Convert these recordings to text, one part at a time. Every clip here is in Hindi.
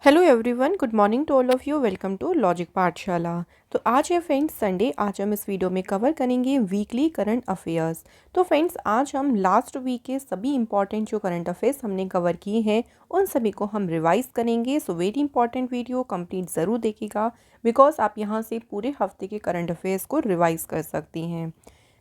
Hello everyone, good morning to all of you. Welcome to logic Pathshala. तो आज है फ्रेंड्स संडे। आज हम इस वीडियो में कवर करेंगे वीकली करंट अफेयर्स। तो फ्रेंड्स आज हम लास्ट वीक के सभी इंपॉर्टेंट जो करंट अफेयर्स हमने कवर किए हैं उन सभी को हम रिवाइज करेंगे। So very important video complete ज़रूर देखिएगा, बिकॉज आप यहाँ से पूरे हफ्ते के करंट अफेयर्स को रिवाइज कर सकती हैं।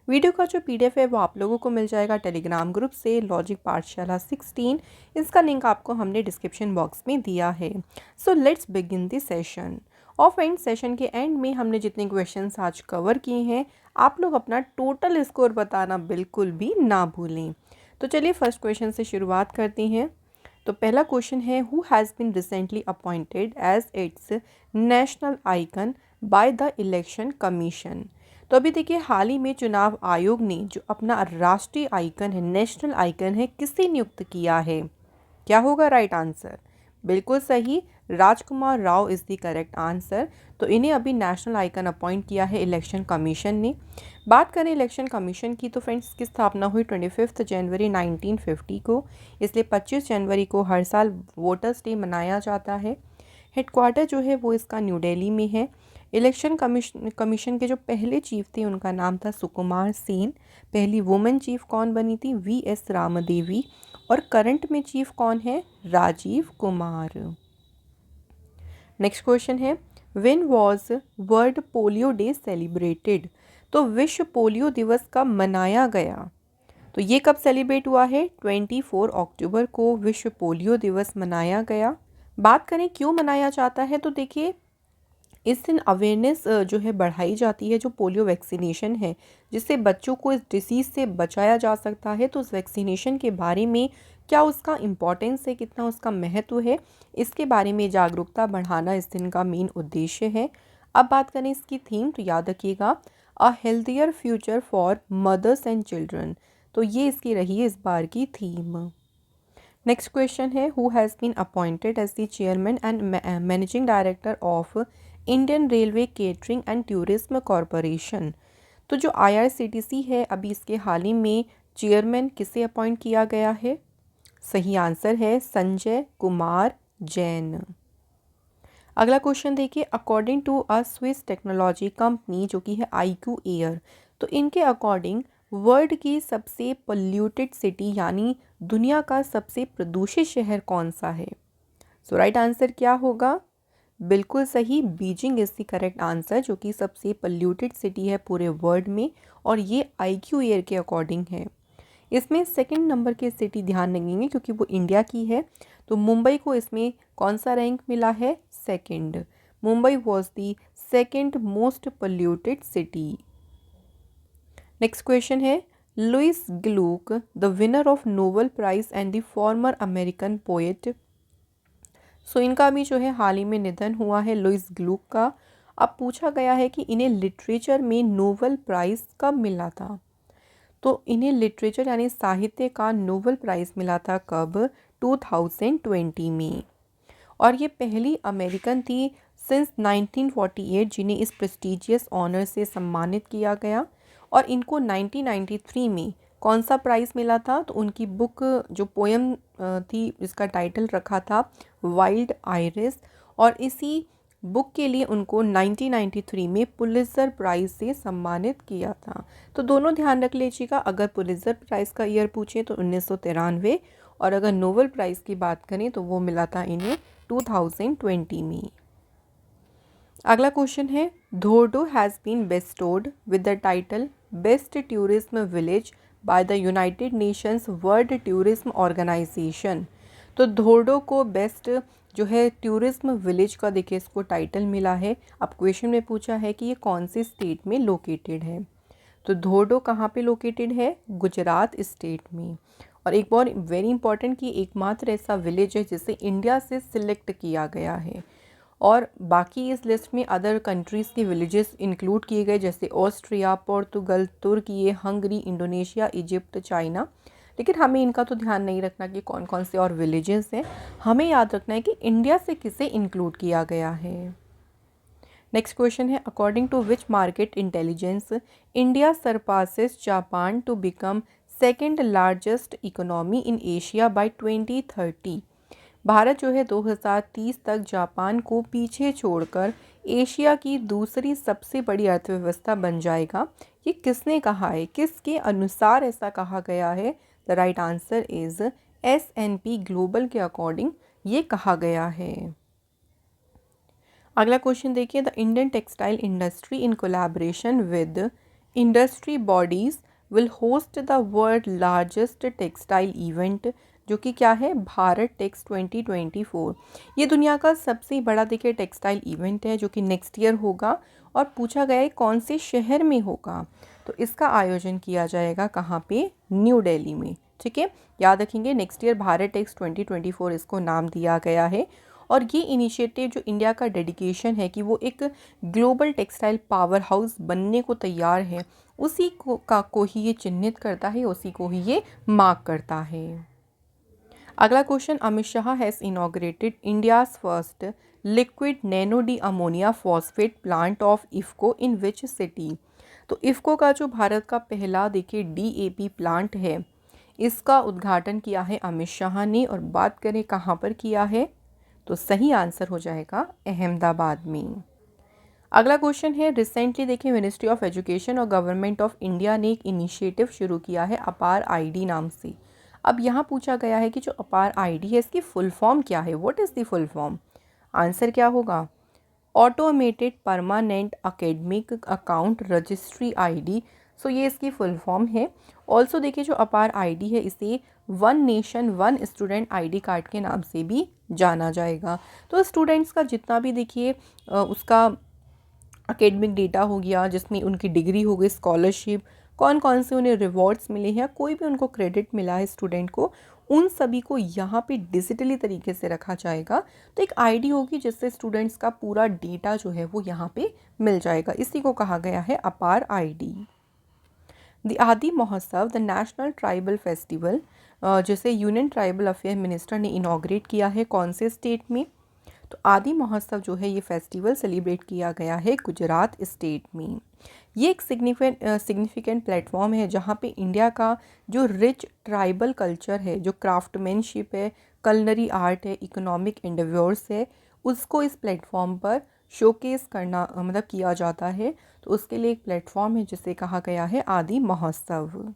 वीडियो का जो पीडीएफ है वो आप लोगों को मिल जाएगा टेलीग्राम ग्रुप से, लॉजिक पाठशाला 16। इसका लिंक आपको हमने डिस्क्रिप्शन बॉक्स में दिया है। So let's begin the session. और फ्रेंड्स सेशन के एंड में हमने जितने क्वेश्चंस आज कवर किए हैं आप लोग अपना टोटल स्कोर बताना बिल्कुल भी ना भूलें। तो चलिए फर्स्ट क्वेश्चन से शुरुआत करते हैं। तो पहला क्वेश्चन है, who has been recently appointed as its national icon by the election commission. तो अभी देखिए हाल ही में चुनाव आयोग ने जो अपना राष्ट्रीय आइकन है, नेशनल आइकन है, किसे नियुक्त किया है? क्या होगा राइट आंसर? बिल्कुल सही, Rajkumar Rao is the correct answer. तो इन्हें अभी नेशनल आइकन अपॉइंट किया है इलेक्शन कमीशन ने। बात करें इलेक्शन कमीशन की तो फ्रेंड्स इसकी स्थापना हुई 25 जनवरी 1950 को, इसलिए 25 जनवरी को हर साल वोटर्स डे मनाया जाता है। हेडक्वार्टर जो है वो इसका न्यू दिल्ली में है। इलेक्शन कमीशन के जो पहले चीफ थे उनका नाम था सुकुमार सेन। पहली वुमेन चीफ कौन बनी थी? वी.एस. रामदेवी। और करंट में चीफ कौन है? राजीव कुमार। नेक्स्ट क्वेश्चन है, when was world polio day celebrated. तो विश्व पोलियो दिवस कब मनाया गया? तो ये कब सेलिब्रेट हुआ है? 24 अक्टूबर को विश्व पोलियो दिवस मनाया गया। बात करें क्यों मनाया जाता है तो देखिए इस दिन अवेयरनेस जो है बढ़ाई जाती है, जो पोलियो वैक्सीनेशन है जिससे बच्चों को इस डिसीज़ से बचाया जा सकता है। तो उस वैक्सीनेशन के बारे में क्या उसका इम्पोर्टेंस है, कितना उसका महत्व है, इसके बारे में जागरूकता बढ़ाना इस दिन का मेन उद्देश्य है। अब बात करें इसकी थीम तो याद रखिएगा, a healthier future for mothers and children. तो ये इसकी रही है इस बार की थीम। नेक्स्ट क्वेश्चन है, who has been appointed as the chairman and managing director of Indian railway catering and tourism corporation. तो जो आईआरसीटीसी है अभी इसके हाल ही में चेयरमैन किसे अपॉइंट किया गया है? सही आंसर है संजय कुमार जैन। अगला क्वेश्चन देखिए, according to a Swiss technology company जो कि है IQ एयर, तो इनके अकॉर्डिंग वर्ल्ड की सबसे पोल्यूटेड सिटी यानी दुनिया का सबसे प्रदूषित शहर कौन सा है? सो राइट आंसर क्या होगा? बिल्कुल सही, Beijing is the correct answer, जो कि सबसे पोल्यूटेड सिटी है पूरे वर्ल्ड में और ये IQ एयर के अकॉर्डिंग है। इसमें सेकंड नंबर की सिटी ध्यान रखेंगे क्योंकि वो इंडिया की है। तो मुंबई को इसमें कौन सा रैंक मिला है? Second. Mumbai was the second most polluted city. Next question है, Louise Gluck the winner of Nobel prize and the former American poet. So इनका भी जो है हाल ही में निधन हुआ है, लुइस ग्लूक का। अब पूछा गया है कि इन्हें लिटरेचर में नोबेल प्राइज़ कब मिला था? तो इन्हें लिटरेचर यानी साहित्य का नोबेल प्राइज़ मिला था कब? 2020 में। और ये पहली अमेरिकन थी सिंस 1948 जिन्हें इस प्रेस्टिजियस ऑनर से सम्मानित किया गया। और इनको 1993 में कौन सा प्राइज़ मिला था? तो उनकी बुक जो पोएम थी इसका टाइटल रखा था वाइल्ड आइरिस। और इसी बुक के लिए उनको 1993 में पुलित्ज़र प्राइज़ से सम्मानित किया था। तो दोनों ध्यान रख लीजिएगा, अगर पुलित्ज़र प्राइज़ का ईयर पूछे तो 1993, और अगर नोबेल प्राइज़ की बात करें तो वो मिला था इन्हें 2020 में। अगला क्वेश्चन है, Dhordo has been bestowed with the title best tourism village by the United Nations world tourism organisation. तो धोर्डो को बेस्ट जो है टूरिज्म विलेज का देखिए इसको टाइटल मिला है। अब क्वेश्चन में पूछा है कि ये कौन से स्टेट में लोकेटेड है। तो धोर्डो कहाँ पे लोकेटेड है? गुजरात स्टेट में। और एक बहुत वेरी इंपॉर्टेंट कि एकमात्र ऐसा विलेज है जिसे इंडिया से सिलेक्ट किया गया है। और बाकी इस लिस्ट में अदर कंट्रीज़ के विलेजेस इंक्लूड किए गए जैसे ऑस्ट्रिया, पोर्तुगल, तुर्की, हंगरी, इंडोनेशिया, इजिप्ट, चाइना। लेकिन हमें इनका तो ध्यान नहीं रखना कि कौन कौन से और विलेजेस हैं, हमें याद रखना है कि इंडिया से किसे इंक्लूड किया गया है। नेक्स्ट क्वेश्चन है, according to which market intelligence India surpasses Japan to become second largest economy in Asia by 2030। Bharat जो है 2030 तक जापान को पीछे छोड़कर एशिया की दूसरी सबसे बड़ी अर्थव्यवस्था बन जाएगा। ये किसने कहा है, किसके अनुसार ऐसा कहा गया है? The right answer is S&P global के अकॉर्डिंग ये कहा गया है। अगला क्वेश्चन देखिए, the Indian textile industry in collaboration with industry bodies will host the world largest textile event, जो कि क्या है, भारत टेक्स 2024। ये दुनिया का सबसे बड़ा देखिए टेक्सटाइल इवेंट है जो कि नेक्स्ट ईयर होगा, और पूछा गया है कौन से शहर में होगा। तो इसका आयोजन किया जाएगा कहाँ पे, न्यू दिल्ली में। ठीक है, याद रखेंगे नेक्स्ट ईयर भारत टेक्स 2024 इसको नाम दिया गया है। और ये इनिशिएटिव जो इंडिया का डेडिकेशन है कि वो एक ग्लोबल टेक्सटाइल पावर हाउस बनने को तैयार है, उसी को ही ये चिन्हित करता है, उसी को ही ये मार्क करता है। अगला question, Amit Shah has inaugurated India's first liquid nano D ammonia phosphate plant of IFFCO in which city. तो इफ़को का जो भारत का पहला देखिए DAP प्लांट है, इसका उद्घाटन किया है अमित शाह ने, और बात करें कहाँ पर किया है, तो सही आंसर हो जाएगा अहमदाबाद में। अगला क्वेश्चन है, रिसेंटली देखिए मिनिस्ट्री ऑफ एजुकेशन और गवर्नमेंट ऑफ इंडिया ने एक इनिशिएटिव शुरू किया है अपार ID नाम से। अब यहाँ पूछा गया है कि जो अपार ID है इसकी फुल फॉर्म क्या है, what is the full form? Answer क्या होगा, automated permanent academic account registry ID। सो ये इसकी फुल फॉर्म है। ऑल्सो देखिए जो अपार ID है इसे one nation one student ID card के नाम से भी जाना जाएगा। तो स्टूडेंट्स का जितना भी देखिए उसका एकेडमिक डेटा हो गया, जिसमें उनकी डिग्री हो गई, स्कॉलरशिप, कौन कौन से उन्हें रिवॉर्ड्स मिले हैं, कोई भी उनको क्रेडिट मिला है स्टूडेंट को, उन सभी को यहाँ पे डिजिटली तरीके से रखा जाएगा। तो एक ID होगी जिससे स्टूडेंट्स का पूरा डेटा जो है वो यहाँ पे मिल जाएगा, इसी को कहा गया है अपार ID। द आदि महोत्सव द नेशनल ट्राइबल फेस्टिवल, जिसे यूनियन ट्राइबल अफेयर मिनिस्टर ने इनॉग्रेट किया है, कौन से स्टेट में? तो आदि महोत्सव जो है ये फेस्टिवल सेलिब्रेट किया गया है गुजरात स्टेट में। ये एक सिग्निफिकेंट प्लेटफॉर्म है जहाँ पे इंडिया का जो रिच ट्राइबल कल्चर है, जो क्राफ्टमैनशिप है, कलनरी आर्ट है, इकोनॉमिक एंडेवर्स है, उसको इस प्लेटफॉर्म पर शोकेस करना मतलब किया जाता है। तो उसके लिए एक प्लेटफॉर्म है जिसे कहा गया है आदि महोत्सव।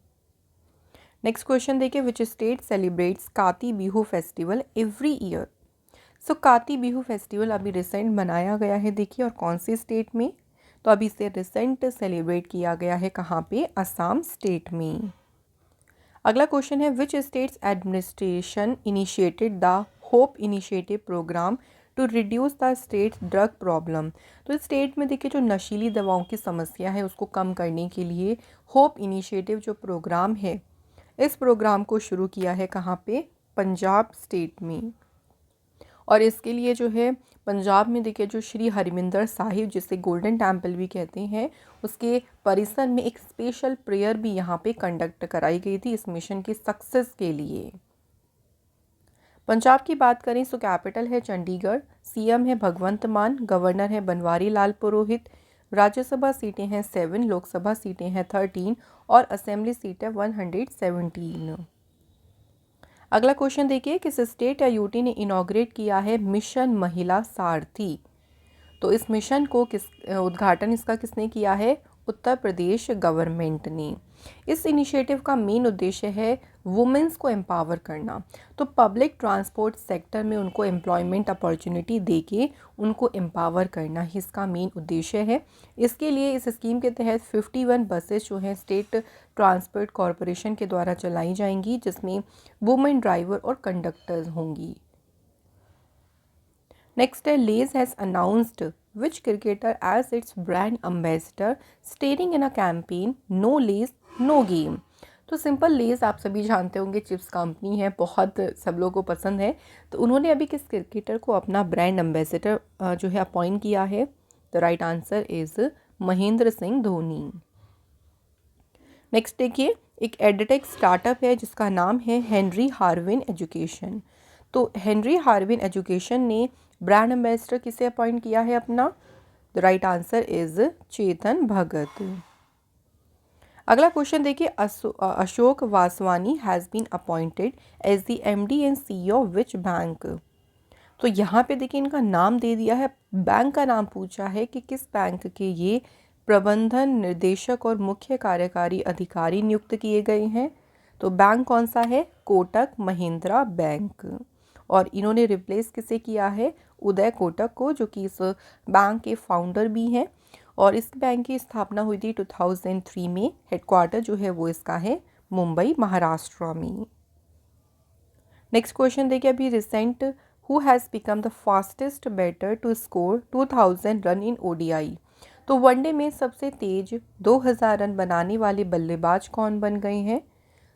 नेक्स्ट क्वेश्चन देखिए, विच स्टेट सेलिब्रेट्स काती बिहू फेस्टिवल एवरी ईयर। सो काती बिहू फेस्टिवल अभी रिसेंट मनाया गया है देखिए, और कौन से स्टेट में? तो अभी इसे रिसेंट सेलिब्रेट किया गया है कहाँ पे, असम स्टेट में। अगला क्वेश्चन है, which state's administration initiated the hope initiative programme to reduce the state drug problem. तो इस स्टेट में देखिए जो नशीली दवाओं की समस्या है उसको कम करने के लिए होप इनिशिएटिव जो प्रोग्राम है, इस प्रोग्राम को शुरू किया है कहाँ पे, पंजाब स्टेट में। और इसके लिए जो है पंजाब में देखिए जो श्री हरमिंदर साहिब, जिसे गोल्डन टेम्पल भी कहते हैं, उसके परिसर में एक स्पेशल प्रेयर भी यहाँ पे कंडक्ट कराई गई थी इस मिशन की सक्सेस के लिए। पंजाब की बात करें तो कैपिटल है चंडीगढ़, CM है भगवंत मान, गवर्नर है बनवारी लाल पुरोहित, राज्यसभा सीटें हैं 7, लोकसभा सीटें हैं 13 और असेंबली सीट है 117। अगला क्वेश्चन देखिए, किस स्टेट या यूटी ने इनॉग्रेट किया है मिशन महिला सारथी। तो इस मिशन को उद्घाटन इसका किसने किया है, उत्तर प्रदेश गवर्नमेंट ने। इस इनिशिएटिव का मेन उद्देश्य है वुमेन्स को एम्पावर करना, तो पब्लिक ट्रांसपोर्ट सेक्टर में उनको एम्प्लॉयमेंट अपॉर्चुनिटी देके उनको एम्पावर करना ही इसका मेन उद्देश्य है। इसके लिए इस स्कीम के तहत 51 बसेस जो हैं स्टेट ट्रांसपोर्ट कॉरपोरेशन के द्वारा चलाई जाएंगी, जिसमें वुमेन ड्राइवर और कंडक्टर्स होंगी। नेक्स्ट है, Lay's has announced which cricketer as its brand ambassador starring in a campaign no Lay's no game. तो सिंपल लेज आप सभी जानते होंगे, चिप्स कंपनी है, बहुत सब लोगों को पसंद है। तो उन्होंने अभी किस क्रिकेटर को अपना ब्रांड एम्बेसडर जो है अपॉइंट किया है? The right answer is Mahendra Singh Dhoni. Next देखिए, एक एडटेक स्टार्टअप है जिसका नाम है हेनरी हार्विन एजुकेशन। तो हेनरी हार्विन एजुकेशन ने ब्रांड एम्बेसडर किसे अपॉइंट किया है अपना? The right answer is Chetan Bhagat. अगला क्वेश्चन देखिए, Ashok Vaswani has been appointed as the MD and CEO of which bank. तो यहाँ पे देखिए इनका नाम दे दिया है, बैंक का नाम पूछा है कि किस बैंक के ये प्रबंधन निर्देशक और मुख्य कार्यकारी अधिकारी नियुक्त किए गए हैं। तो बैंक कौन सा है? कोटक महिंद्रा बैंक। और इन्होंने रिप्लेस किसे किया है? उदय कोटक को, जो कि इस बैंक के फाउंडर भी हैं। और इस बैंक की स्थापना हुई थी 2003 में। हेडक्वार्टर जो है वो इसका है मुंबई महाराष्ट्र में। नेक्स्ट क्वेश्चन देखिए अभी recent, who has become the fastest batter to score 2000 run in ODI. तो वनडे में सबसे तेज 2000 रन बनाने वाले बल्लेबाज कौन बन गए हैं?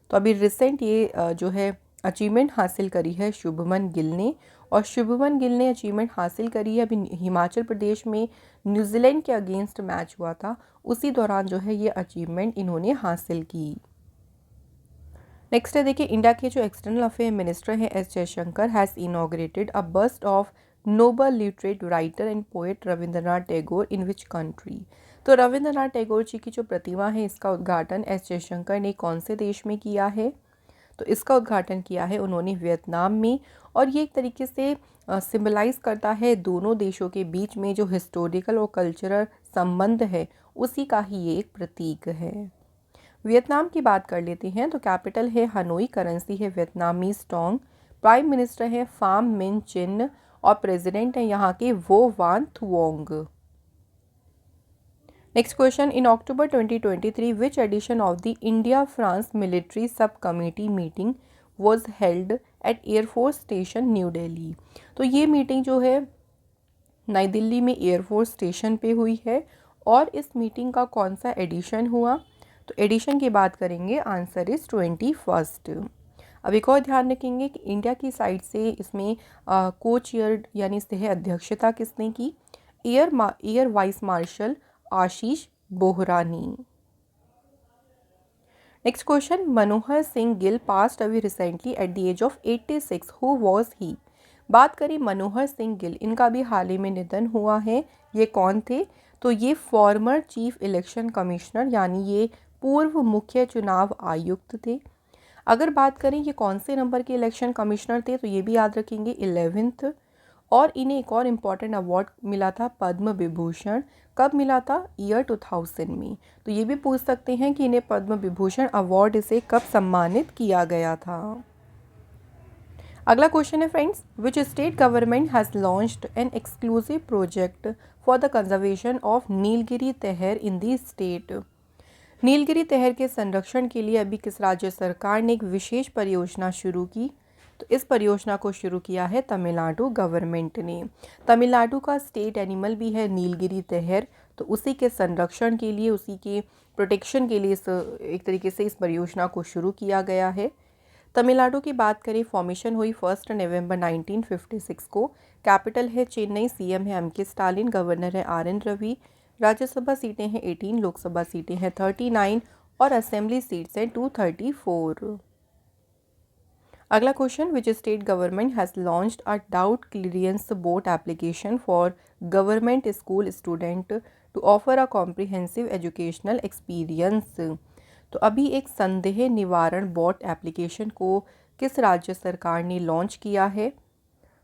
तो अभी रिसेंट ये जो है अचीवमेंट हासिल करी है शुभमन गिल ने। और शुभमन गिल ने अचीवमेंट हासिल करी है अभी हिमाचल प्रदेश में न्यूजीलैंड के अगेंस्ट मैच हुआ था, उसी दौरान जो है ये अचीवमेंट इन्होंने हासिल की। नेक्स्ट है देखिए इंडिया के जो एक्सटर्नल अफेयर मिनिस्टर हैं S Jaishankar has inaugurated a bust of Nobel literate writer and poet Rabindranath Tagore in which country. तो रविंद्रनाथ टैगोर जी की जो प्रतिमा है इसका उद्घाटन एस जयशंकर ने कौन से देश में किया है? तो इसका उद्घाटन किया है उन्होंने वियतनाम में। और ये एक तरीके से सिम्बलाइज करता है दोनों देशों के बीच में जो हिस्टोरिकल और कल्चरल संबंध है, उसी का ही ये एक प्रतीक है। वियतनाम की बात कर लेते हैं। तो कैपिटल है हनोई, करेंसी है वियतनामीज टोंग, प्राइम मिनिस्टर है फाम मिन चिन और प्रेसिडेंट है यहाँ के Vo Van Thuong. Next question, in October 2023 which edition of the India France military sub committee meeting was held at air force station New Delhi. तो ये मीटिंग जो है नई दिल्ली में एयरफोर्स स्टेशन पे हुई है। और इस मीटिंग का कौन सा एडिशन हुआ? तो एडिशन की बात करेंगे, आंसर इज 21st। अब एक और ध्यान रखेंगे कि इंडिया की साइड से इसमें को चेयर यानी सह अध्यक्षता किसने की? Air vice marshal Ashish Bohrani. Next question, Manohar Singh Gill passed away recently at the age of 86, who was he. बात करें मनोहर सिंह गिल, इनका भी हाल ही में निधन हुआ है। ये कौन थे? तो ये फॉर्मर चीफ इलेक्शन कमिश्नर यानी ये पूर्व मुख्य चुनाव आयुक्त थे। अगर बात करें ये कौन से नंबर के इलेक्शन कमिश्नर थे, तो ये भी याद रखेंगे 11th। और इन्हें एक और इम्पॉर्टेंट अवार्ड मिला था पद्म विभूषण। कब मिला था? ईयर 2000 में। तो ये भी पूछ सकते हैं कि इन्हें पद्म विभूषण अवार्ड से कब सम्मानित किया गया था। अगला क्वेश्चन है friends, which state government has launched an exclusive project for the conservation of Nilgiri तहर इन दी स्टेट। नीलगिरी तहर के संरक्षण के लिए अभी किस राज्य सरकार ने एक विशेष परियोजना शुरू की? तो इस परियोजना को शुरू किया है तमिलनाडु गवर्नमेंट ने। तमिलनाडु का स्टेट एनिमल भी है नीलगिरी तहर, तो उसी के संरक्षण के लिए, उसी के प्रोटेक्शन के लिए एक तरीके से इस परियोजना को शुरू किया गया है। तमिलनाडु की बात करें, फॉर्मेशन हुई 1 नवंबर 1956 को। कैपिटल है चेन्नई, सीएम है एम के स्टालिन, गवर्नर है आर एन रवि। राज्यसभा सीटें हैं 18, लोकसभा सीटें हैं 39 और असेंबली सीट्स हैं 234। अगला question, which state government has launched a doubt clearance board application for government school student to offer a comprehensive educational experience. तो अभी एक संदेह निवारण बोर्ड एप्लीकेशन को किस राज्य सरकार ने लॉन्च किया है?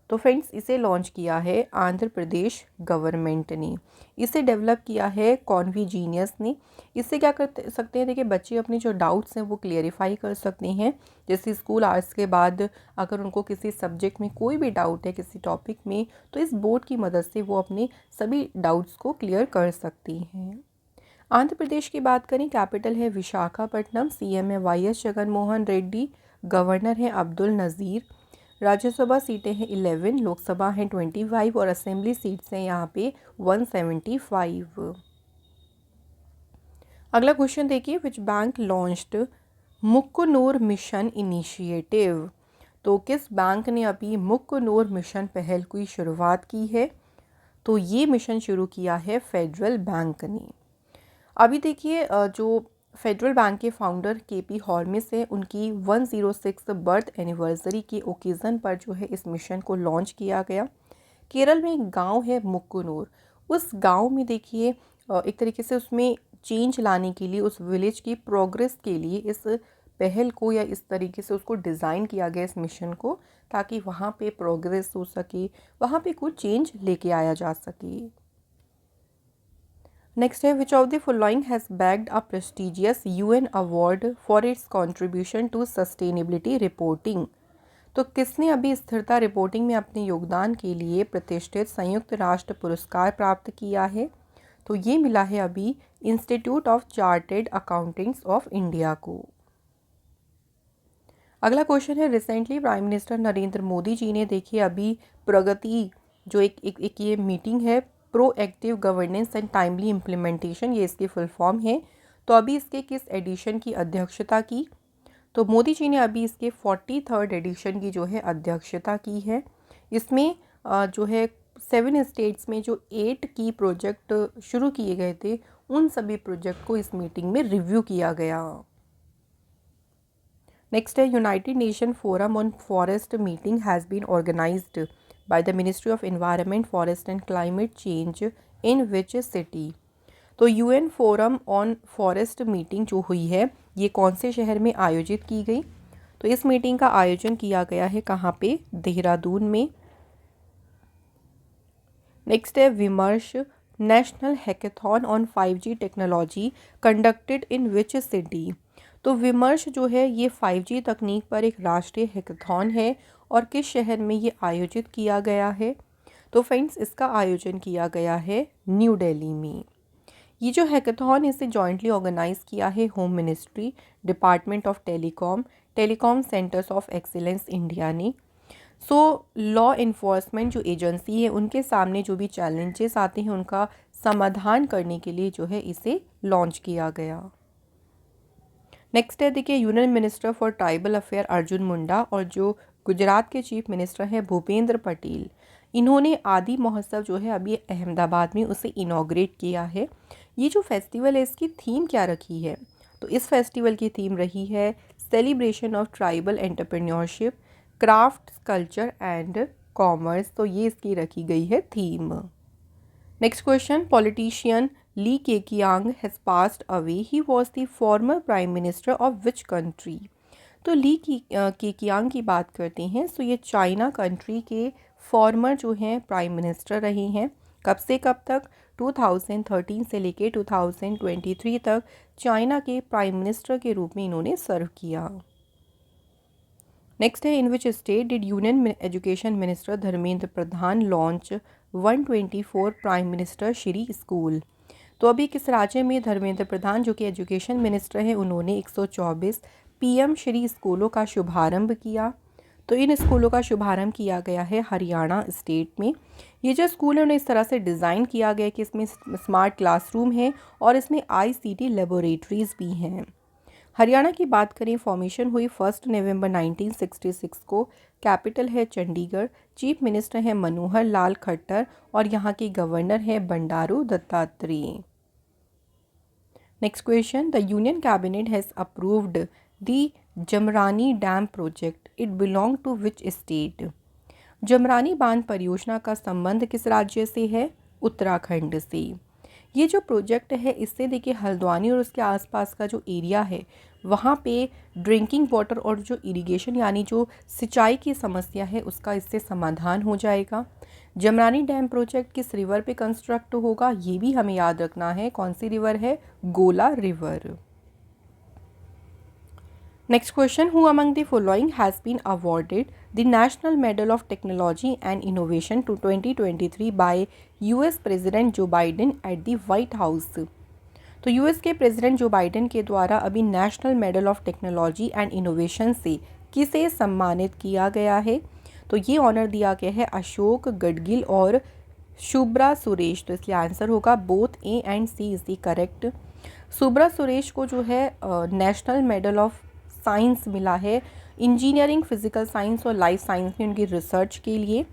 तो फ्रेंड्स इसे लॉन्च किया है आंध्र प्रदेश गवर्नमेंट ने। इसे डेवलप किया है कॉन्वीजीनियस ने। इससे क्या कर सकते हैं, देखिए बच्चे अपने जो डाउट्स हैं वो क्लियरिफाई कर सकते हैं। जैसे स्कूल आवर्स के बाद अगर उनको किसी सब्जेक्ट में कोई भी डाउट है किसी टॉपिक में, तो इस बोर्ड की मदद से वो अपने सभी डाउट्स को क्लियर कर सकती हैं। आंध्र प्रदेश की बात करें, कैपिटल है विशाखापट्टनम, सीएम है Y S Jaganmohan Reddy, governor है अब्दुल नज़ीर। राज्यसभा सीटें हैं 11, लोकसभा हैं 25 और असेंबली सीट्स हैं यहाँ पे 175। अगला क्वेश्चन देखिए, which bank launched Mukkanur mission initiative. तो किस बैंक ने अभी मुक्कनूर मिशन पहल की शुरुआत की है? तो ये मिशन शुरू किया है फेडरल बैंक ने। अभी देखिए जो फेडरल बैंक के फाउंडर केपी हॉर्मिस है, उनकी 106 बर्थ एनिवर्सरी के ओकेज़न पर जो है इस मिशन को लॉन्च किया गया। केरल में एक गांव है मुक्कनूर, उस गांव में देखिए एक तरीके से उसमें चेंज लाने के लिए, उस विलेज की प्रोग्रेस के लिए इस पहल को या इस तरीके से उसको डिज़ाइन किया गया इस मिशन को, ताकि वहाँ पे प्रोग्रेस हो सके, वहाँ पे कुछ चेंज लेके आया जा सके। नेक्स्ट है which of the following has bagged a prestigious UN award for its contribution to sustainability reporting. तो किसने अभी स्थिरता रिपोर्टिंग में अपने योगदान के लिए प्रतिष्ठित संयुक्त राष्ट्र पुरस्कार प्राप्त किया है? तो ये मिला है अभी institute of chartered accountants of India को। अगला क्वेश्चन है recently prime minister Narendra Modi ji ने देखिए अभी प्रगति जो एक ये मीटिंग है, proactive governance and timely implementation, ये इसकी फुल फॉर्म है। तो अभी इसके किस एडिशन की अध्यक्षता की? तो मोदी जी ने अभी इसके 43rd एडिशन की जो है अध्यक्षता की है। इसमें जो है 7 स्टेट्स में जो 8 की प्रोजेक्ट शुरू किए गए थे, उन सभी प्रोजेक्ट को इस मीटिंग में रिव्यू किया गया। नेक्स्ट है United Nation forum on forest meeting has been organised by the ministry of environment, forest and climate change in which city? तो UN forum on forest meeting जो हुई है, ये कौन से शहर में आयोजित की गई? तो इस मीटिंग का आयोजन किया गया है कहाँ पे? देहरादून में। नेक्स्ट है विमर्श national hackathon on 5G technology conducted in which city? तो विमर्श जो है ये 5G तकनीक पर एक राष्ट्रीय हैकेथॉन है और किस शहर में ये आयोजित किया गया है? तो फ्रेंड्स इसका आयोजन किया गया है न्यू दिल्ली में। ये जो हैकेथॉन इसे जॉइंटली ऑर्गेनाइज किया है home ministry, department of telecom centres of excellence India ने। सो लॉ इन्फोर्समेंट जो एजेंसी है उनके सामने जो भी चैलेंजेस आते हैं उनका समाधान करने के लिए जो है इसे लॉन्च किया गया। नेक्स्ट है देखिए union minister for tribal affair Arjun Munda और जो गुजरात के चीफ मिनिस्टर हैं भूपेंद्र पटेल, इन्होंने आदि महोत्सव जो है अभी अहमदाबाद में उसे इनॉग्रेट किया है। ये जो फेस्टिवल है इसकी थीम क्या रखी है? तो इस फेस्टिवल की थीम रही है celebration of tribal entrepreneurship, craft, culture and commerce. तो ये इसकी रखी गई है theme. Next question, politician Li Keqiang has passed away, he was the former prime minister of which country? तो ली केकियांग की बात करते हैं। सो ये चाइना कंट्री के फॉर्मर जो हैं प्राइम मिनिस्टर रहे हैं। कब से कब तक? 2013 से लेके 2023 तक चाइना के प्राइम मिनिस्टर के रूप में इन्होंने सर्व किया। नेक्स्ट है in which state did union education minister Dharmendra Pradhan launch 124 prime minister Shri school? तो अभी किस राज्य में धर्मेंद्र प्रधान जो कि एजुकेशन मिनिस्टर हैं उन्होंने 124 PM श्री स्कूलों का शुभारंभ किया? तो इन स्कूलों का शुभारंभ किया गया है हरियाणा स्टेट में। ये जो स्कूल है उन्हें इस तरह से डिज़ाइन किया गया कि इसमें स्मार्ट क्लासरूम है और इसमें ICT लेबोरेटरीज़ भी हैं। हरियाणा की बात करें, फॉर्मेशन हुई 1 नवंबर 1966 को। कैपिटल है चंडीगढ़। चीफ मिनिस्टर हैं मनोहर लाल खट्टर और यहाँ के गवर्नर हैं Bandaru Dattatreya. Next question, the union cabinet has approved the Jamrani dam project, it belong to which state? Jamrani बांध परियोजना का संबंध किस राज्य से है? उत्तराखंड से। ये जो प्रोजेक्ट है इससे देखिए हल्द्वानी और उसके आसपास का जो एरिया है वहाँ पे ड्रिंकिंग वाटर और जो इरिगेशन यानी जो सिंचाई की समस्या है उसका इससे समाधान हो जाएगा। जमरानी डैम प्रोजेक्ट किस रिवर पे कंस्ट्रक्ट होगा ये भी हमें याद रखना है। कौन सी रिवर है? Gola river. Next question, who among the following has been awarded the national medal of technology and innovation to 2023 by US president Joe Biden at the White House? तो US के प्रेसिडेंट जो बाइडेन के द्वारा अभी national medal of technology and innovation से किसे सम्मानित किया गया है? तो ये ऑनर दिया गया है अशोक गडगिल और शुभ्रा सुरेश। तो इसलिए आंसर होगा both A and C is the correct. Shubhra Suresh को जो है नेशनल मेडल ऑफ साइंस मिला है इंजीनियरिंग, फिजिकल साइंस और लाइफ साइंस में उनकी रिसर्च के लिए।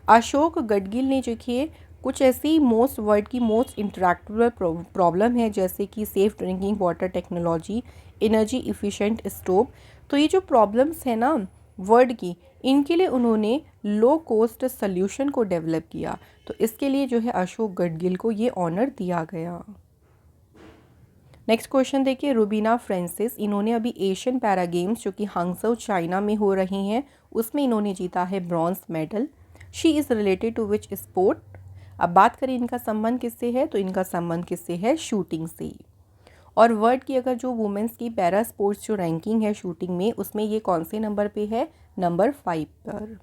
अशोक गडगिल ने देखिए कुछ ऐसी वर्ल्ड की मोस्ट इंटरेक्टेबल प्रॉब्लम है जैसे कि safe drinking water technology, energy efficient stove. तो ये जो प्रॉब्लम्स है ना वर्ल्ड की, इनके लिए उन्होंने लो कॉस्ट सल्यूशन को डेवलप किया। तो इसके लिए जो है अशोक गडगिल को ये ऑनर दिया गया। नेक्स्ट क्वेश्चन देखिए, रुबीना फ्रांसिस, इन्होंने अभी एशियन पैरा गेम्स जो कि हांगझो चाइना में हो रही हैं उसमें इन्होंने जीता है bronze medal. She is related to which sport. अब बात करें इनका संबंध किससे है, तो इनका संबंध किससे है, शूटिंग से। और वर्ल्ड की अगर जो वुमेंस की पैरा स्पोर्ट्स जो रैंकिंग है शूटिंग में, उसमें ये कौन से नंबर पे है, नंबर 5 पर।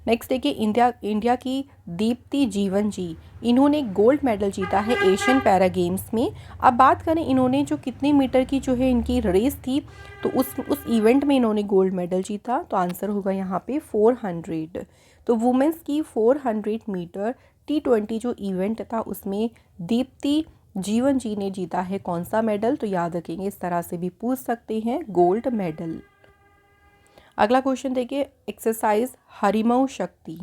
नेक्स्ट देखिए, इंडिया की दीप्ति जीवन जी, इन्होंने गोल्ड मेडल जीता है एशियन पैरा गेम्स में। अब बात करें इन्होंने जो कितने मीटर की जो है इनकी रेस थी, तो उस इवेंट में इन्होंने गोल्ड मेडल जीता, तो आंसर होगा यहाँ पे 400। तो वुमेंस की 400 मीटर T20 जो इवेंट था उसमें दीप्ति जीवन जी ने जीता है कौन सा मेडल, तो याद रखेंगे इस तरह से भी पूछ सकते हैं, गोल्ड मेडल। अगला क्वेश्चन देखिए, एक्सरसाइज हरिमऊ शक्ति।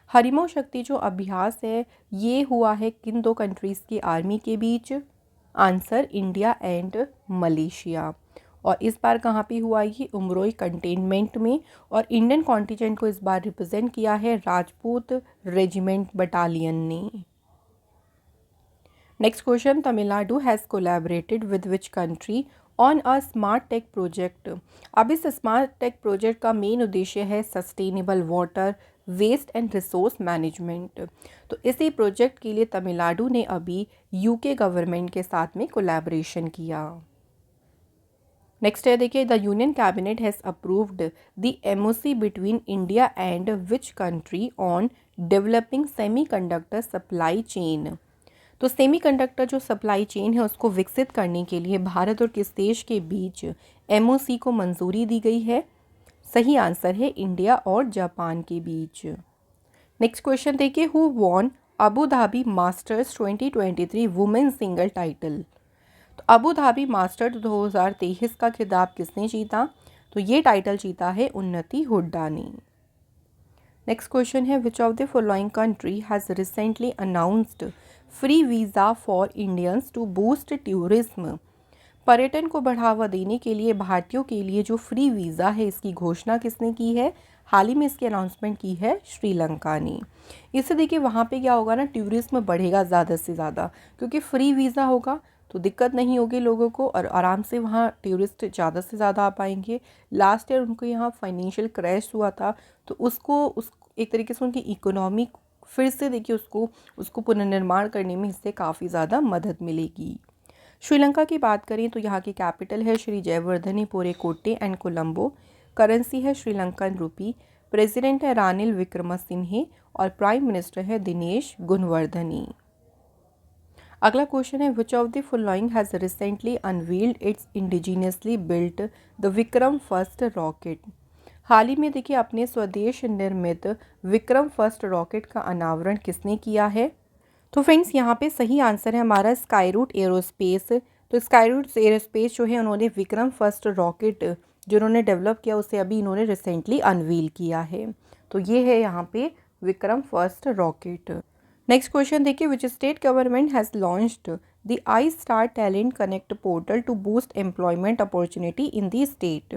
हरिमऊ शक्ति जो अभ्यास है ये हुआ है किन दो कंट्रीज़ की आर्मी के बीच, आंसर इंडिया एंड मलेशिया। और इस बार कहाँ पे हुआ, ये उमरोई कंटेनमेंट में। और इंडियन कॉन्टिजेंट को इस बार रिप्रेजेंट किया है राजपूत रेजिमेंट बटालियन ने। Next question, Tamil Nadu has collaborated with which country on a smart tech project. अब इस स्मार्ट टेक प्रोजेक्ट का मेन उद्देश्य है sustainable water, waste and resource management. तो इसी प्रोजेक्ट के लिए तमिलनाडु ने अभी यूके गवर्नमेंट के साथ में कोलैबोरेशन किया। नेक्स्ट है देखिए, the union cabinet has approved the MOC between India and which country on developing semiconductor supply chain. तो सेमीकंडक्टर जो सप्लाई चेन है उसको विकसित करने के लिए भारत और किस देश के बीच MOC को मंजूरी दी गई है, सही आंसर है इंडिया और जापान के बीच। नेक्स्ट क्वेश्चन देखिए, who won Abu Dhabi masters 2023 women single title. तो अबू धाबी मास्टर्स 2023 का खिताब किसने जीता, तो ये टाइटल जीता है उन्नति हुड्डा ने। नेक्स्ट क्वेश्चन है, which of the following country has recently announced free visa for Indians to boost tourism. पर्यटन को बढ़ावा देने के लिए भारतीयों के लिए जो फ्री वीज़ा है इसकी घोषणा किसने की है, हाल ही में इसकी अनाउंसमेंट की है श्रीलंका ने। इससे देखिए वहाँ पे क्या होगा ना, टूरिज्म बढ़ेगा ज़्यादा से ज़्यादा, क्योंकि फ्री वीज़ा होगा तो दिक्कत नहीं होगी लोगों को और आराम से वहाँ टूरिस्ट ज़्यादा से ज़्यादा आ पाएंगे। लास्ट ईयर उनको यहाँ फाइनेंशियल क्रैश हुआ था, तो उस एक तरीके से उनकी इकोनॉमी फिर से देखिए उसको पुनर्निर्माण करने में इससे काफ़ी ज़्यादा मदद मिलेगी। श्रीलंका की बात करें तो यहाँ की कैपिटल है श्री जयवर्धनी पोरेकोटे एंड कोलंबो। करेंसी है श्रीलंकन रुपी। प्रेसिडेंट है रानिल विक्रमसिंघे और प्राइम मिनिस्टर है दिनेश गुणवर्धनी। अगला क्वेश्चन है, which of the following has recently unveiled its indigenously built the Vikram first rocket. हाल ही में देखिए अपने स्वदेश निर्मित विक्रम फर्स्ट रॉकेट का अनावरण किसने किया है, तो फ्रेंड्स यहाँ पे सही आंसर है हमारा स्काईरूट एरोस्पेस। तो स्काईरूट एरोस्पेस जो है उन्होंने विक्रम फर्स्ट रॉकेट जो उन्होंने डेवलप किया उसे अभी इन्होंने रिसेंटली अनवील किया है। तो ये है यहाँ पे Vikram first rocket. Next question देखिए, which state government has launched the I star talent connect portal to boost employment opportunity in the state.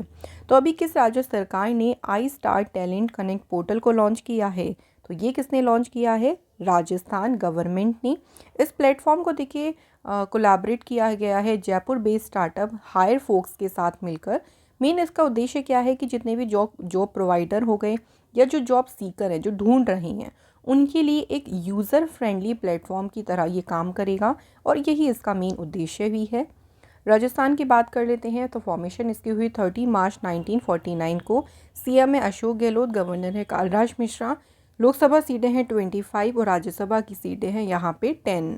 तो अभी किस राज्य सरकार ने I star talent connect portal को लॉन्च किया है, तो ये किसने लॉन्च किया है, राजस्थान गवर्नमेंट ने। इस प्लेटफॉर्म को देखिए कोलैबोरेट किया गया है जयपुर बेस्ड स्टार्टअप हायर फोक्स के साथ मिलकर। मेन इसका उद्देश्य क्या है कि जितने भी जॉब प्रोवाइडर हो गए या जो जॉब सीकर हैं जो ढूंढ रहे हैं उनके लिए एक यूज़र फ्रेंडली प्लेटफॉर्म की तरह ये काम करेगा और यही इसका मेन उद्देश्य भी है। राजस्थान की बात कर लेते हैं तो फॉर्मेशन इसकी हुई 30 मार्च 1949 को। CM है अशोक गहलोत, गवर्नर है कालराज मिश्रा। लोकसभा सीटें हैं 25 और राज्यसभा की सीटें हैं यहाँ पे 10।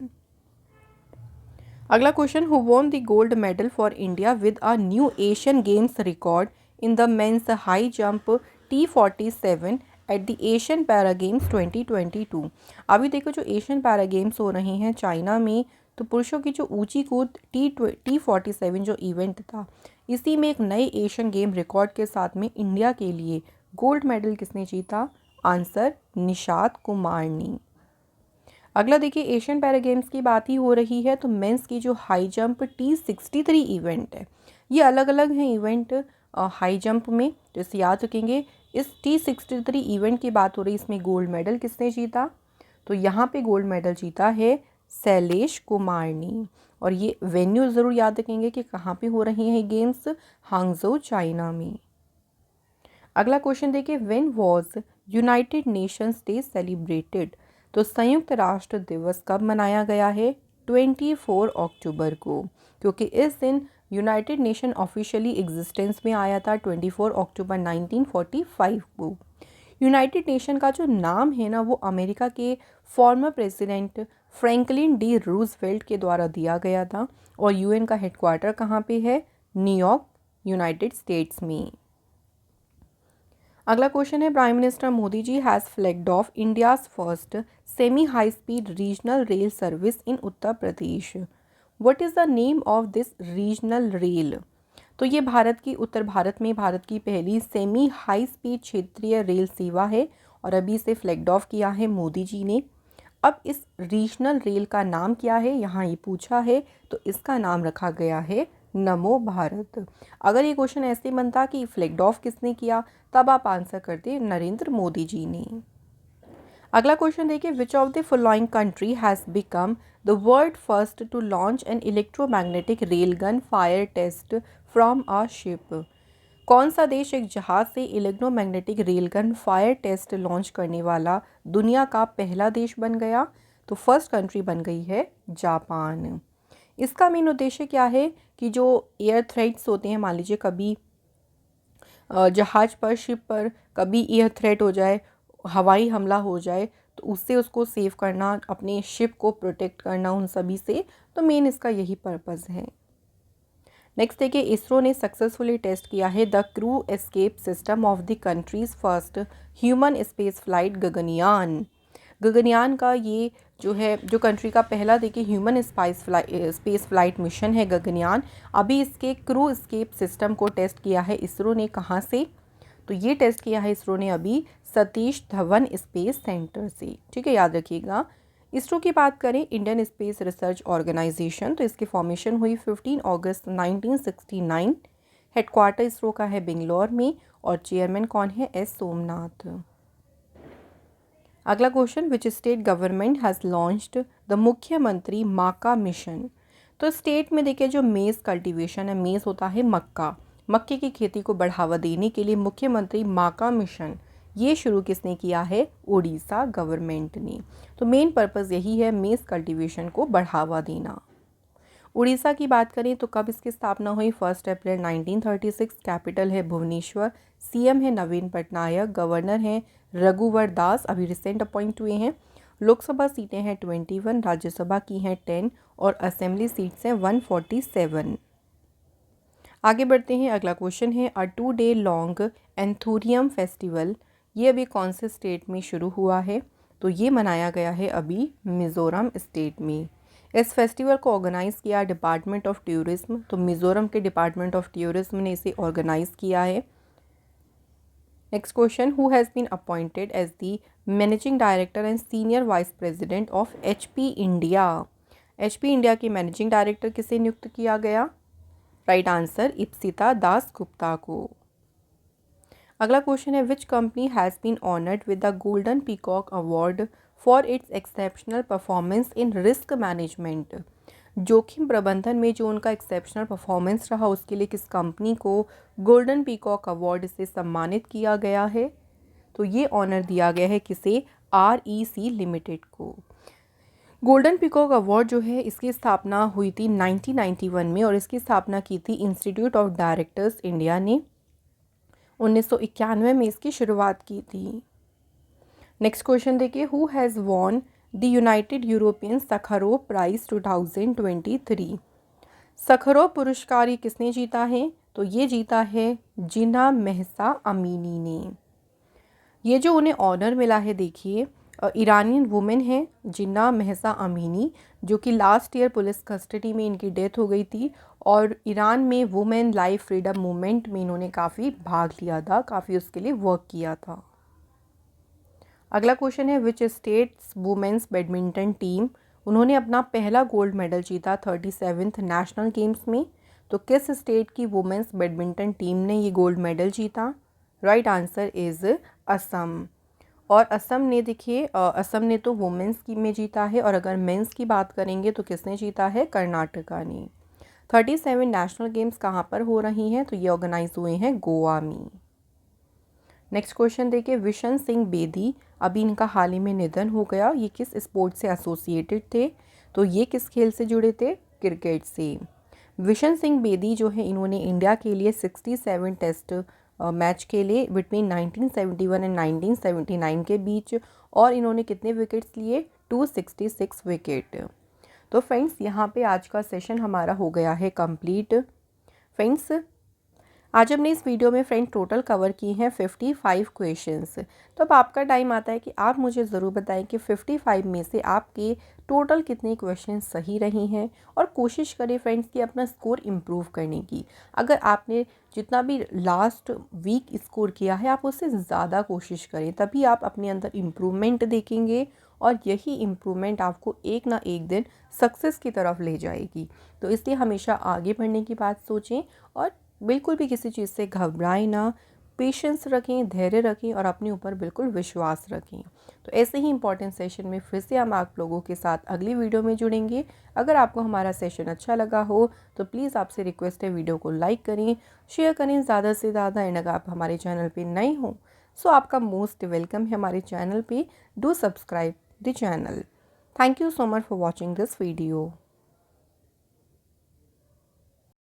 अगला question, who won the gold medal for India with a new Asian games record in the mains high jump T47 at the Asian para games 2022। अभी देखो जो एशियन पैरा गेम्स हो रहे हैं चाइना में, तो पुरुषों की जो ऊंची कूद T47 जो इवेंट था इसी में एक नए एशियन गेम रिकॉर्ड के साथ में इंडिया के लिए गोल्ड मेडल किसने जीता, आंसर निशात कुमार ने। अगला देखिए एशियन पैरा गेम्स की बात ही हो रही है तो मेंस की जो हाई जंप T63 इवेंट है, ये अलग अलग हैं इवेंट हाई जंप में, तो इसे याद रखेंगे। इस T63 इवेंट की बात हो रही है, इसमें गोल्ड मेडल किसने जीता, तो यहाँ पे गोल्ड मेडल जीता है शैलेश कुमार ने। और ये वेन्यू ज़रूर याद रखेंगे कि कहाँ पे हो रही हैं गेम्स, हांगझो चाइना में। अगला क्वेश्चन देखिए, when was United Nations day celebrated? तो संयुक्त राष्ट्र दिवस कब मनाया गया है? 24 अक्टूबर को, क्योंकि इस दिन यूनाइटेड नेशन ऑफिशियली एग्जिस्टेंस में आया था 24 अक्टूबर 1945 को। यूनाइटेड नेशन का जो नाम है ना वो अमेरिका के former president Franklin D Roosevelt के द्वारा दिया गया था और यूएन का हेडक्वार्टर कहाँ पे है? न्यूयॉर्क, यूनाइटेड स्टेट्स में। अगला क्वेश्चन है, prime minister Modi ji has flagged off India's first semi high speed regional rail service in Uttar Pradesh. What is the name of this regional rail? तो ये उत्तर भारत में भारत की पहली सेमी हाई स्पीड क्षेत्रीय रेल सेवा है और अभी इसे फ्लैग्ड ऑफ किया है मोदी जी ने। अब इस रीजनल रेल का नाम क्या है, यहाँ ये पूछा है, तो इसका नाम रखा गया है नमो भारत। अगर ये क्वेश्चन ऐसे बनता कि फ्लैग्ड ऑफ किसने किया, तब आप आंसर करते नरेंद्र मोदी जी ने। अगला क्वेश्चन देखिए, which of the following country has become the world first to launch an electromagnetic rail gun fire test from a ship? कौन सा देश एक जहाज से electromagnetic railgun fire test launch करने वाला दुनिया का पहला देश बन गया? तो फर्स्ट कंट्री बन गई है जापान। इसका मेन उद्देश्य क्या है कि जो एयर थ्रेट्स होते हैं, मान लीजिए कभी जहाज पर, शिप पर कभी एयर थ्रेट हो जाए, हवाई हमला हो जाए, तो उससे उसको सेव करना, अपने शिप को प्रोटेक्ट करना उन सभी से, तो मेन इसका यही पर्पज़ है। नेक्स्ट देखिए, इसरो ने सक्सेसफुली टेस्ट किया है the crew escape system of the countries first human space flight Gaganyaan. Gaganyaan का ये जो कंट्री का पहला देखिए ह्यूमन स्पेस फ्लाइट मिशन है गगनयान, अभी इसके क्रू एस्केप सिस्टम को टेस्ट किया है इसरो ने। कहाँ से? तो ये टेस्ट किया है इसरो ने अभी सतीश धवन स्पेस सेंटर से। ठीक है, याद रखिएगा। इसरो की बात करें, इंडियन स्पेस रिसर्च ऑर्गेनाइजेशन, तो इसकी फॉर्मेशन हुई 15 अगस्त 1969। हेडक्वार्टर इसरो का है बेंगलोर में और चेयरमैन कौन है? एस सोमनाथ। अगला question, which state government has launched the मुख्यमंत्री माका मिशन? तो स्टेट में देखिए जो मेज़ कल्टीवेशन है, मेज़ होता है मक्का, मक्के की खेती को बढ़ावा देने के लिए मुख्यमंत्री माका मिशन ये शुरू किसने किया है? उड़ीसा गवर्नमेंट ने। तो मेन पर्पज़ यही है, मेज़ कल्टीवेशन को बढ़ावा देना। उड़ीसा की बात करें तो कब इसकी स्थापना हुई? 1 अप्रैल 1936। कैपिटल है भुवनेश्वर। सीएम है नवीन पटनायक। गवर्नर हैं रघुवर दास, अभी रिसेंट अपॉइंट हुए हैं। लोकसभा सीटें हैं 21, राज्यसभा की हैं 10 और असेंबली सीट्स हैं 147। आगे बढ़ते हैं। अगला क्वेश्चन है, अ 2 डे लॉन्ग एंथोरियम फेस्टिवल ये अभी कौन से स्टेट में शुरू हुआ है? तो ये मनाया गया है अभी मिज़ोरम स्टेट में। इस फेस्टिवल को ऑर्गेनाइज़ किया डिपार्टमेंट ऑफ टूरिज्म, तो मिज़ोरम के डिपार्टमेंट ऑफ टूरिज्म ने इसे ऑर्गेनाइज़ किया है। Next question, who has been appointed as the managing director and senior vice president of HP India? HP India के मैनेजिंग डायरेक्टर किसे नियुक्त किया गया? राइट आंसर, इप्सिता दास गुप्ता को। अगला क्वेश्चन है, which company has been honoured with the Golden Peacock Award for its exceptional performance in risk management? जोखिम प्रबंधन में जो उनका एक्सेप्शनल परफॉर्मेंस रहा उसके लिए किस कंपनी को गोल्डन पीकॉक अवार्ड से सम्मानित किया गया है? तो ये ऑनर दिया गया है किसे? REC लिमिटेड को। गोल्डन पीकॉक अवार्ड जो है इसकी स्थापना हुई थी 1991 में और इसकी स्थापना की थी इंस्टीट्यूट ऑफ डायरेक्टर्स इंडिया ने। 1991 में इसकी शुरुआत की थी। नेक्स्ट क्वेश्चन देखिए, who has won the united European Sakharov prize 2023? Sakharov पुरस्कार ये किसने जीता है? तो ये जीता है जिना महसा अमीनी ने। ये जो उन्हें ऑनर मिला है देखिए, ईरानियन वुमेन है जिन्ना महसा अमीनी, जो कि लास्ट ईयर पुलिस कस्टडी में इनकी डेथ हो गई थी और ईरान में वुमेन लाइफ फ्रीडम मूवमेंट में इन्होंने काफ़ी भाग लिया था, काफ़ी उसके लिए वर्क किया था। अगला क्वेश्चन है, which state's women's badminton team, उन्होंने अपना पहला गोल्ड मेडल जीता 37th नेशनल गेम्स में? तो किस स्टेट की वुमेन्स बैडमिंटन टीम ने ये गोल्ड मेडल जीता? Right answer is Assam. और असम ने देखिए असम ने तो वुमेंस की में जीता है, और अगर मेंस की बात करेंगे तो किसने जीता है, कर्नाटका ने। 37 नेशनल गेम्स कहाँ पर हो रही हैं, तो ये ऑर्गेनाइज हुए हैं गोवा में। नेक्स्ट क्वेश्चन देखिए, विशन सिंह बेदी, अभी इनका हाल ही में निधन हो गया, ये किस स्पोर्ट से एसोसिएटेड थे, तो ये किस खेल से जुड़े थे, क्रिकेट से। विशन सिंह बेदी जो है इन्होंने इंडिया के लिए 67 टेस्ट मैच खेले बिटवीन 1971 एंड 1979 के बीच, और इन्होंने कितने विकेट्स लिए, 266 विकेट। तो फ्रेंड्स यहाँ पे आज का सेशन हमारा हो गया है कंप्लीट। फ्रेंड्स आज हमने इस वीडियो में फ्रेंड टोटल कवर की हैं 55 क्वेश्चंस। तो अब आपका टाइम आता है कि आप मुझे ज़रूर बताएं कि 55 में से आपके टोटल कितने क्वेश्चन सही रही हैं, और कोशिश करें फ्रेंड्स कि अपना स्कोर इम्प्रूव करने की। अगर आपने जितना भी लास्ट वीक स्कोर किया है आप उससे ज़्यादा कोशिश करें, तभी आप अपने अंदर इम्प्रूवमेंट देखेंगे, और यही इम्प्रूवमेंट आपको एक ना एक दिन सक्सेस की तरफ ले जाएगी। तो इसलिए हमेशा आगे बढ़ने की बात सोचें, और बिल्कुल भी किसी चीज़ से घबराएं ना, पेशेंस रखें, धैर्य रखें, और अपने ऊपर बिल्कुल विश्वास रखें। तो ऐसे ही इंपॉर्टेंट सेशन में फिर से हम आप लोगों के साथ अगली वीडियो में जुड़ेंगे। अगर आपको हमारा सेशन अच्छा लगा हो तो प्लीज़ आपसे रिक्वेस्ट है, वीडियो को लाइक करें, शेयर करें ज़्यादा से ज़्यादा। एंड अगर आप हमारे चैनल पर नए हों सो आपका मोस्ट वेलकम है हमारे चैनल पे। Do subscribe the channel. Thank you so much for watching this video.